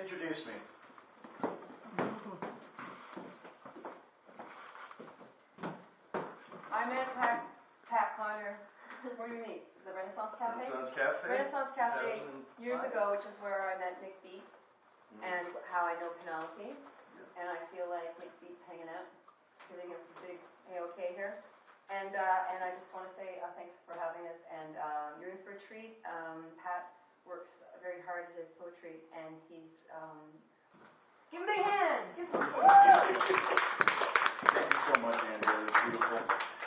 introduce me? I met Pat Connor. Where did we meet? The Renaissance Cafe? Renaissance Cafe? Renaissance Cafe years ago, which is where I met Nick Beat and how I know Penelope. Yeah. And I feel like Nick Beat's hanging out, giving us the big AOK here. And I just want to say thanks for having us. And you're in for a treat. Pat works very hard at his poetry, and he's... give him a big hand! Give him a big hand! Thank you so much, Andrea. It's beautiful.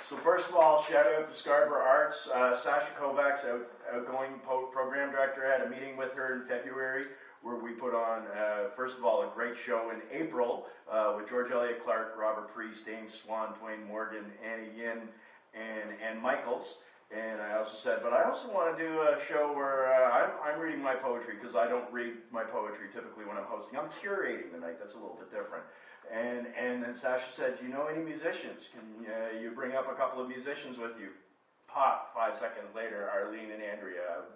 So first of all, shout out to Scarborough Arts. Sasha Kovacs, outgoing program director, had a meeting with her in February where we put on, first of all, a great show in April with George Elliott Clark, Robert Priest, Dane Swan, Dwayne Morgan, Annie Yin, and Michaels. And I also said, but I also want to do a show where I'm reading my poetry, because I don't read my poetry typically when I'm hosting. I'm curating the night. That's a little bit different. And then Sasha said, do you know any musicians? Can you bring up a couple of musicians with you? Pop, 5 seconds later, Arlene and Andrea,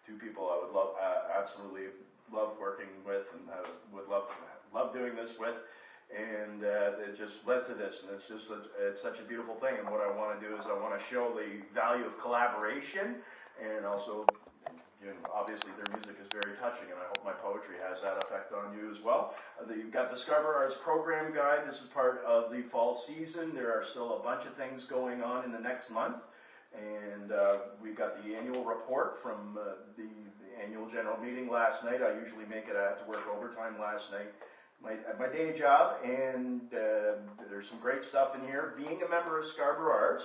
two people I would love, absolutely love working with, and would love doing this with. And it just led to this, and it's such a beautiful thing. And what I want to do is I want to show the value of collaboration, and also, obviously their music is very touching, and I hope my poetry has that effect on you as well. You've got the Scarborough Arts Program Guide. This is part of the fall season. There are still a bunch of things going on in the next month, and we've got the annual report from the annual general meeting last night. I usually make it, I had to work overtime last night. My day job, and there's some great stuff in here. Being a member of Scarborough Arts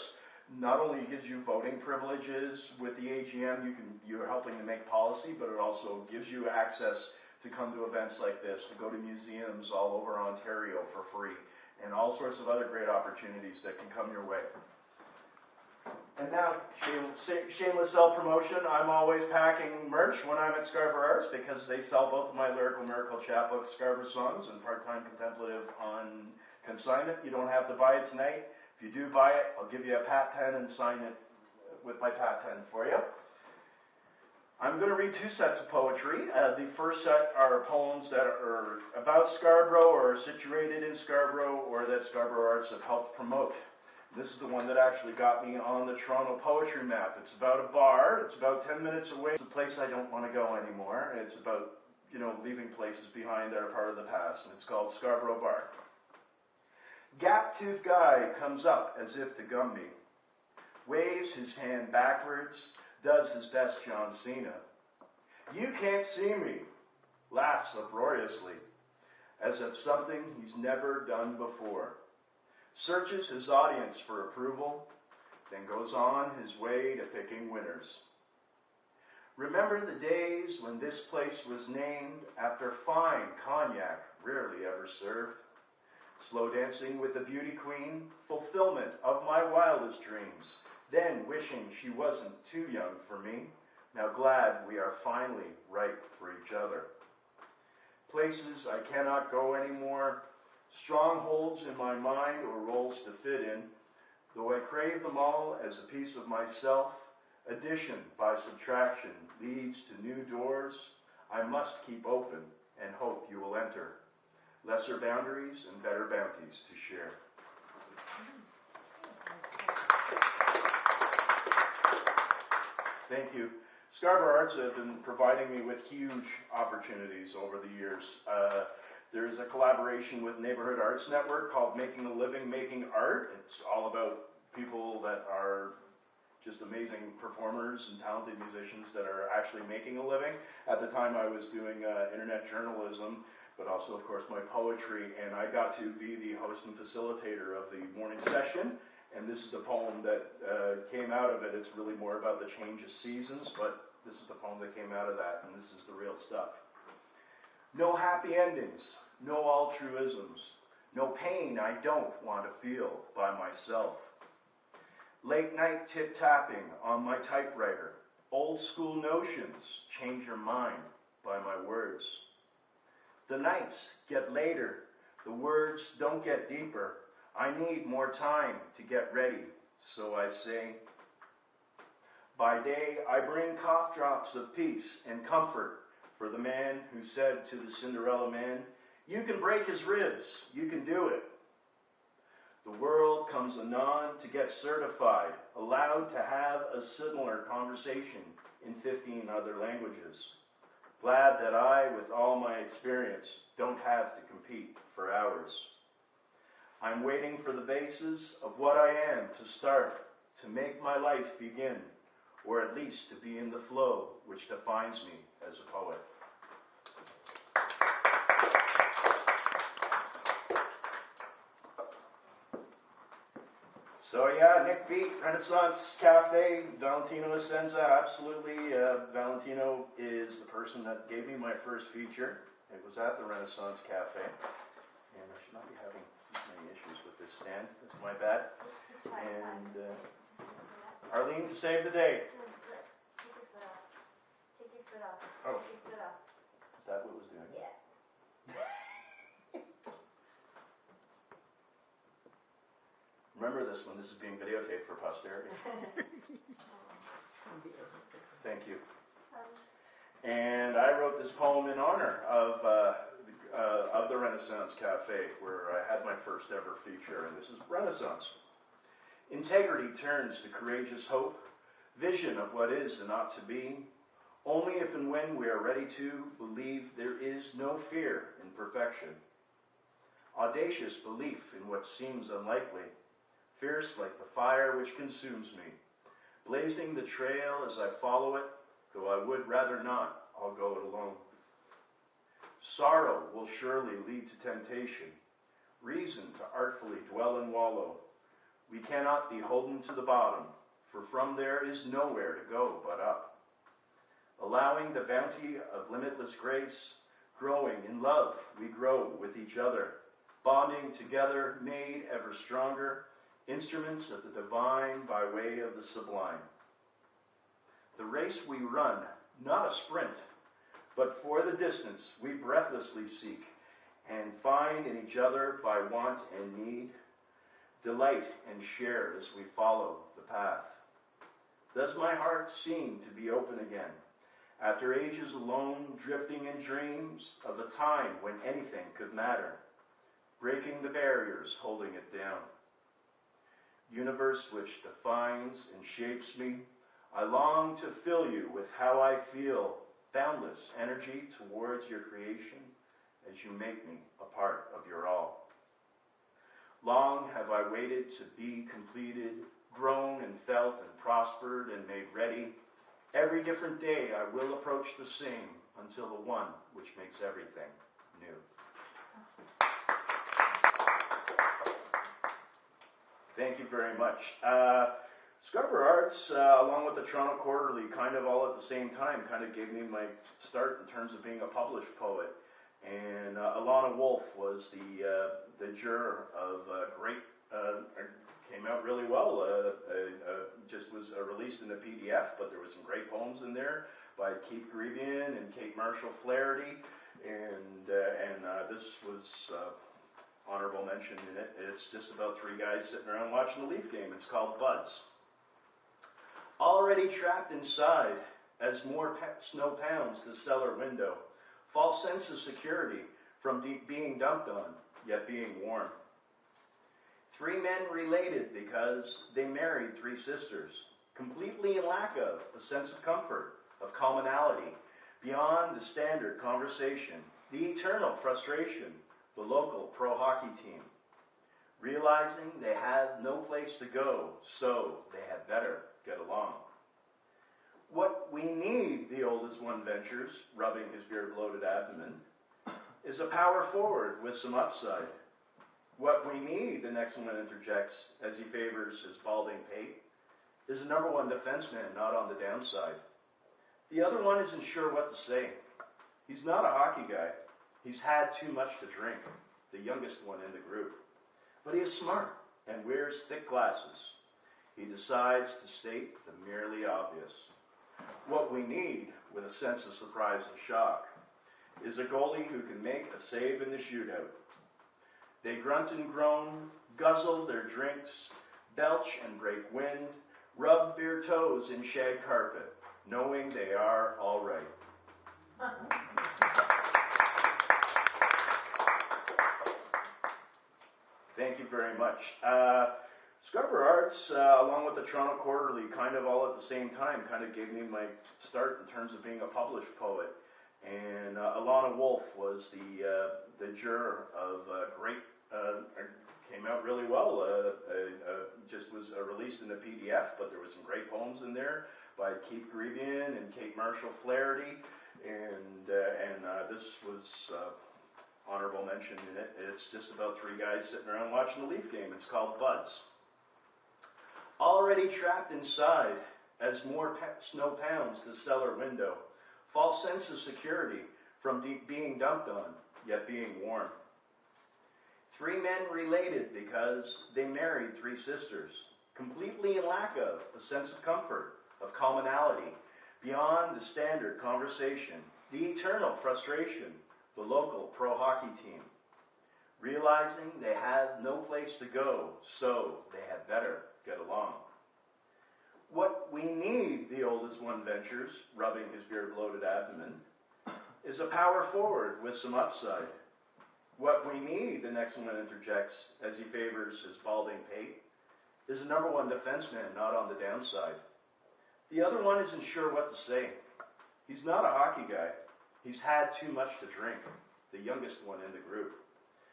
not only gives you voting privileges with the AGM, you're helping to make policy, but it also gives you access to come to events like this, to go to museums all over Ontario for free, and all sorts of other great opportunities that can come your way. And now, shameless self-promotion, I'm always packing merch when I'm at Scarborough Arts, because they sell both of my Lyrical Miracle chapbooks, Scarborough Songs, and Part-Time Contemplative on consignment. You don't have to buy it tonight. If you do buy it, I'll give you a Pat pen and sign it with my Pat pen for you. I'm going to read two sets of poetry. The first set are poems that are about Scarborough, or are situated in Scarborough, or that Scarborough Arts have helped promote. This is the one that actually got me on the Toronto poetry map. It's about a bar. It's about 10 minutes away. It's a place I don't want to go anymore. It's about, leaving places behind that are part of the past. And it's called Scarborough Bar. Gap-toothed guy comes up as if to gum me. Waves his hand backwards. Does his best John Cena. You can't see me. Laughs uproariously. As at something he's never done before. Searches his audience for approval, then goes on his way to picking winners. Remember the days when this place was named after fine cognac rarely ever served? Slow dancing with a beauty queen, fulfillment of my wildest dreams, then wishing she wasn't too young for me, now glad we are finally right for each other. Places I cannot go anymore, strongholds in my mind or roles to fit in, though I crave them all as a piece of myself, addition by subtraction leads to new doors I must keep open and hope you will enter. Lesser boundaries and better bounties to share. Thank you. Scarborough Arts have been providing me with huge opportunities over the years. There's a collaboration with Neighborhood Arts Network called Making a Living, Making Art. It's all about people that are just amazing performers and talented musicians that are actually making a living. At the time I was doing internet journalism, but also of course my poetry, and I got to be the host and facilitator of the morning session, and this is the poem that came out of it. It's really more about the change of seasons, but this is the poem that came out of that, and this is the real stuff. No happy endings, no altruisms, no pain I don't want to feel by myself. Late night tip-tapping on my typewriter, old school notions change your mind by my words. The nights get later, the words don't get deeper. I need more time to get ready, so I say. By day I bring cough drops of peace and comfort. For the man who said to the Cinderella man, "You can break his ribs, you can do it." The world comes anon to get certified, allowed to have a similar conversation in 15 other languages. Glad that I, with all my experience, don't have to compete for hours. I'm waiting for the basis of what I am to start, to make my life begin, or at least to be in the flow which defines me as a poet. So yeah, Nick Beat, Renaissance Cafe, Valentino Essenza, absolutely. Valentino is the person that gave me my first feature. It was at the Renaissance Cafe. And I should not be having many issues with this stand. That's my bad. And Arlene, to save the day. Take your foot off. Take your foot off. Oh. Take your foot off. Is that what it was doing? Yeah. Remember this one. This is being videotaped for posterity. Thank you. And I wrote this poem in honor of the Renaissance Cafe, where I had my first ever feature, and this is Renaissance. Integrity turns to courageous hope, vision of what is and ought to be, only if and when we are ready to believe there is no fear in perfection. Audacious belief in what seems unlikely, fierce like the fire which consumes me, blazing the trail as I follow it, though I would rather not, I'll go it alone. Sorrow will surely lead to temptation, reason to artfully dwell and wallow. We cannot be holden to the bottom, for from there is nowhere to go but up. Allowing the bounty of limitless grace, growing in love, we grow with each other, bonding together, made ever stronger, instruments of the divine by way of the sublime. The race we run, not a sprint, but for the distance we breathlessly seek, and find in each other by want and need, delight and share as we follow the path. Does my heart seem to be open again, after ages alone, drifting in dreams of a time when anything could matter, breaking the barriers holding it down? Universe which defines and shapes me, I long to fill you with how I feel, boundless energy towards your creation as you make me a part of your all. Long have I waited to be completed, grown and felt and prospered and made ready. Every different day I will approach the same until the one which makes everything new. Thank you very much. Scarborough Arts, along with the Toronto Quarterly, kind of all at the same time, kind of gave me my start in terms of being a published poet. And Alana Wolf was the juror of came out really well. Just was released in the PDF, but there was some great poems in there by Keith Grevian and Kate Marshall Flaherty, and this was honorable mention in it. It's just about three guys sitting around watching the Leaf game. It's called Buds. Already trapped inside, as more snow pounds the cellar window, false sense of security from being dumped on, yet being warm. Three men related because they married three sisters, completely in lack of a sense of comfort, of commonality, beyond the standard conversation, the eternal frustration, the local pro-hockey team, realizing they had no place to go, so they had better get along. What we need, the oldest one ventures, rubbing his beard-bloated abdomen, is a power forward with some upside. What we need, the next one interjects as he favors his balding pate, is a number one defenseman, not on the downside. The other one isn't sure what to say. He's not a hockey guy. He's had too much to drink, the youngest one in the group. But he is smart and wears thick glasses. He decides to state the merely obvious. What we need, with a sense of surprise and shock, is a goalie who can make a save in the shootout. They grunt and groan, guzzle their drinks, belch and break wind, rub their toes in shag carpet, knowing they are all right. Thank you very much. Scarborough Arts, along with the Toronto Quarterly, kind of all at the same time, kind of gave me my start in terms of being a published poet. And Alana Wolf was the juror of great, came out really well. Just was released in the PDF, but there was some great poems in there by Keith Greebian and Kate Marshall Flaherty. And this was honorable mention in it. It's just about three guys sitting around watching the Leaf game. It's called Buds. Already trapped inside, as more snow pounds the cellar window, false sense of security from being dumped on, yet being warm. Three men related because they married three sisters, completely in lack of a sense of comfort, of commonality, beyond the standard conversation, the eternal frustration, the local pro-hockey team, realizing they had no place to go, so they had better get along. What we need, the oldest one ventures, rubbing his beer-bloated abdomen, is a power forward with some upside. What we need, the next one interjects as he favors his balding pate, is a number one defenseman, not on the downside. The other one isn't sure what to say. He's not a hockey guy. He's had too much to drink, the youngest one in the group.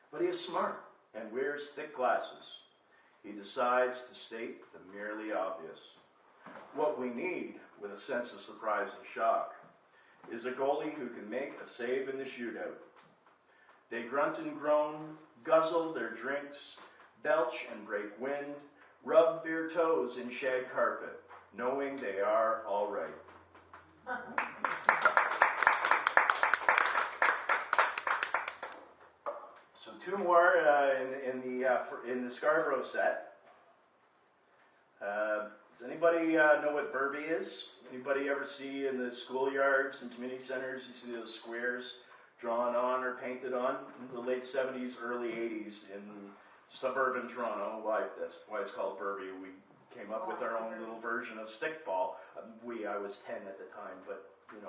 But he is smart and wears thick glasses. He decides to state the merely obvious. What we need, with a sense of surprise and shock, is a goalie who can make a save in the shootout. They grunt and groan, guzzle their drinks, belch and break wind, rub their toes in shag carpet, knowing they are all right. So two more in the Scarborough set. Does anybody know what Burby is? Anybody ever see in the schoolyards and community centers, you see those squares drawn on or painted on? In the late 70s, early 80s in suburban Toronto. That's why it's called Burby. We came up with our own little version of stickball. I was 10 at the time, but I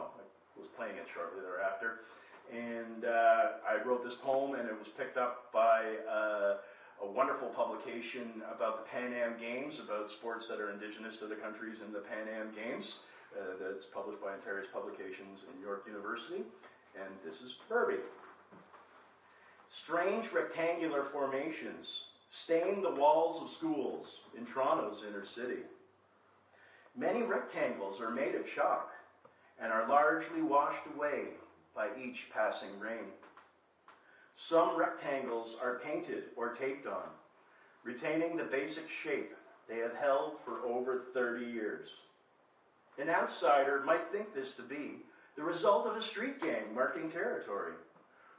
was playing it shortly thereafter. And I wrote this poem, and it was picked up by a wonderful publication about the Pan Am Games, about sports that are indigenous to the countries in the Pan Am Games. That's published by Ontario's Publications in York University. And this is Burby. Strange rectangular formations stain the walls of schools in Toronto's inner city. Many rectangles are made of chalk and are largely washed away by each passing rain. Some rectangles are painted or taped on, retaining the basic shape they have held for over 30 years. An outsider might think this to be the result of a street gang marking territory,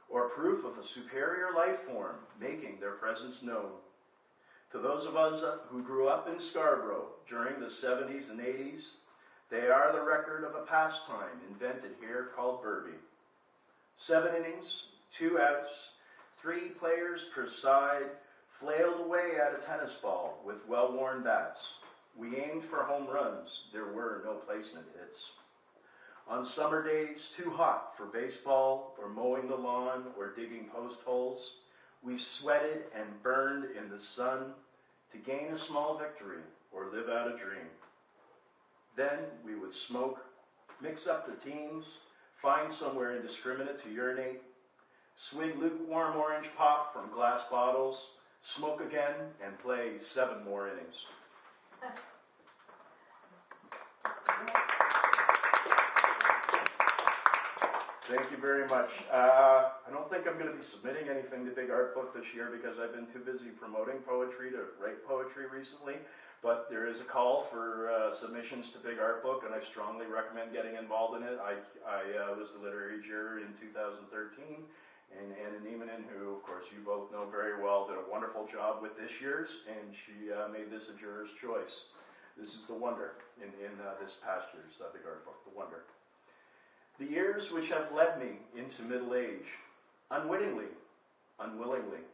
or proof of a superior life form making their presence known. To those of us who grew up in Scarborough during the 70s and 80s, they are the record of a pastime invented here called Burby. 7 innings, 2 outs, 3 players per side, flailed away at a tennis ball with well-worn bats. We aimed for home runs. There were no placement hits. On summer days too hot for baseball or mowing the lawn or digging post holes, we sweated and burned in the sun to gain a small victory or live out a dream. Then we would smoke, mix up the teams, find somewhere indiscriminate to urinate, swig lukewarm orange pop from glass bottles, smoke again, and play 7 more innings. Thank you very much. I don't think I'm going to be submitting anything to Big Art Book this year because I've been too busy promoting poetry to write poetry recently. But there is a call for submissions to Big Art Book, and I strongly recommend getting involved in it. I was the literary juror in 2013, and Anna Niemanen, who, of course, you both know very well, did a wonderful job with this year's, and she made this a juror's choice. This is The Wonder in this past year's Big Art Book, The Wonder. The years which have led me into middle age, unwittingly, unwillingly,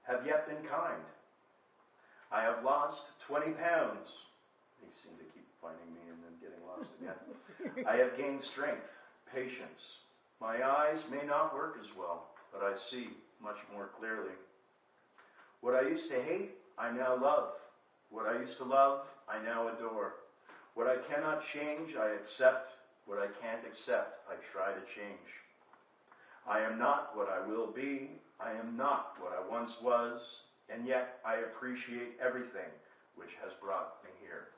have yet been kind. I have lost 20 pounds. They seem to keep finding me and then getting lost again. I have gained strength, patience, My eyes may not work as well, but I see much more clearly. What I used to hate, I now love. What I used to love, I now adore. What I cannot change, I accept. What I can't accept, I try to change. I am not what I will be. I am not what I once was. And yet I appreciate everything which has brought me here.